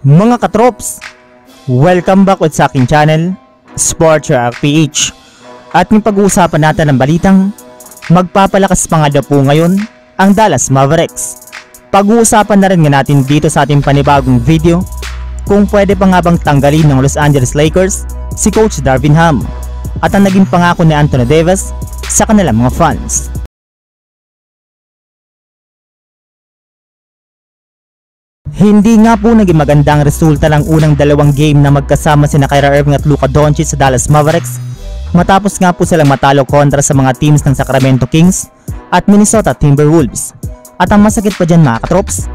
Mga katrops, welcome back with sa aking channel, Sports React PH. At yung pag-uusapan natin ng balitang, magpapalakas pa nga daw po ngayon ang Dallas Mavericks. Pag-uusapan na rin nga natin dito sa ating panibagong video, kung pwede pa nga bang tanggalin ng Los Angeles Lakers si Coach Darvin Ham at ang naging pangako ni Anthony Davis sa kanilang mga fans. Hindi nga po naging magandang resulta ng unang dalawang game na magkasama sina Kyrie Irving at Luka Doncic sa Dallas Mavericks matapos nga po silang matalo kontra sa mga teams ng Sacramento Kings at Minnesota Timberwolves. At ang masakit pa dyan mga katrops,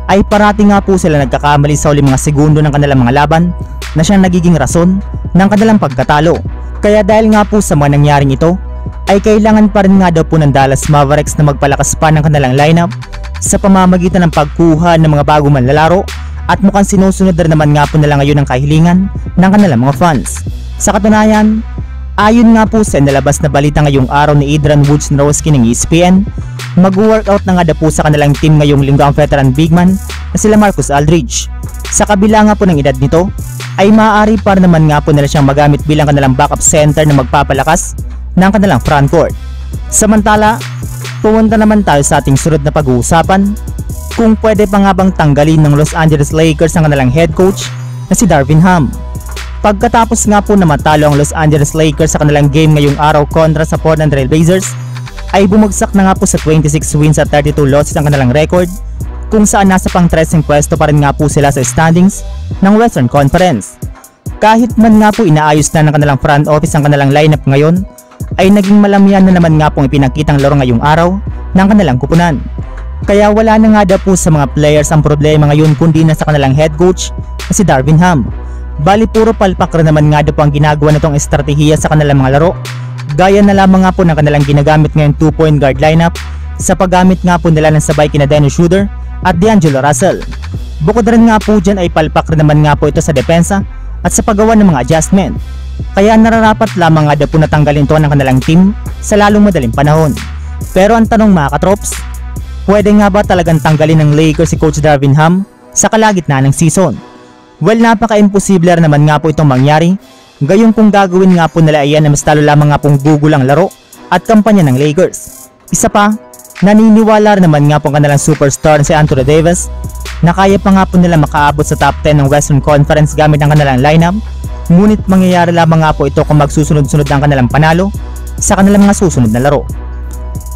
ay parati nga po sila nagkakamali sa uling mga segundo ng kanilang mga laban na siyang nagiging rason ng kanilang pagkatalo. Kaya dahil nga po sa mga nangyaring ito, ay kailangan pa rin nga daw po ng Dallas Mavericks na magpalakas pa ng kanilang lineup sa pamamagitan ng pagkuha ng mga bagong manlalaro at mukhang sinusunod na naman nga po nila ngayon ang kahilingan ng kanilang mga fans. Sa katunayan, ayon nga po sa nalabas na balita ngayong araw ni Adrian Wojnarowski ng ESPN, mag-workout na nga daw po sa kanilang team ngayong linggo ang veteran big man na sila Marcus Aldridge. Sa kabila nga po ng edad nito, ay maaari pa naman nga po nila siyang magamit bilang kanilang backup center na magpapalakas ng kanilang frontcourt. Samantala, pumunta naman tayo sa ating sunod na pag-uusapan, kung pwede pa nga bang tanggalin ng Los Angeles Lakers ang kanilang head coach na si Darvin Ham. Pagkatapos nga po na matalo ang Los Angeles Lakers sa kanilang game ngayong araw kontra sa Portland Trail Blazers, ay bumagsak na nga po sa 26 wins at 32 losses ang kanilang record, kung saan nasa pang 13 pwesto pa rin nga po sila sa standings ng Western Conference. Kahit man nga po inaayos na ng kanilang front office ang kanilang lineup ngayon, ay naging malamian na naman nga pong ipinakitang laro ngayong araw ng kanilang kupunan. Kaya wala na nga daw po sa mga players ang problema ngayon kundi na sa kanilang head coach na si Darvin Ham. Bali puro palpak rin naman nga daw po ang ginagawa nitong estratehiya sa kanilang mga laro, gaya na lamang nga po ng kanilang ginagamit ngayon 2-point guard lineup sa paggamit nga po nila ng sabay kina Dennis Schroeder at D'Angelo Russell. Bukod rin nga po dyan ay palpak rin naman nga po ito sa depensa at sa paggawa ng mga adjustment. Kaya nararapat lamang nga daw po natanggalin ito ng kanilang team sa lalong madaling panahon. Pero ang tanong mga katrops, pwede nga ba talagang tanggalin ng Lakers si Coach Darvin Ham sa kalagitnaan ng season? Well, napaka-imposible naman nga po itong mangyari, gayong kung gagawin nga po nila iyan na mas talo lamang nga pong gugulang laro at kampanya ng Lakers. Isa pa, naniniwala naman nga po ang kanilang superstar na si Anthony Davis na kaya pa nga po nila makaabot sa top 10 ng Western Conference gamit ang kanilang lineup. Ngunit mangyayari lamang nga po ito kung magsusunod-sunod ang kanilang panalo sa kanilang mga susunod na laro.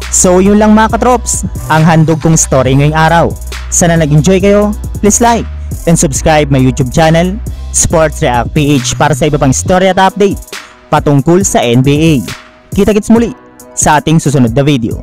So yun lang mga katrops, ang handog kong story ngayong araw. Sana nag-enjoy kayo, please like and subscribe my YouTube channel, Sports React PH, para sa iba pang story at update patungkol sa NBA. Kita-kits muli sa ating susunod na video.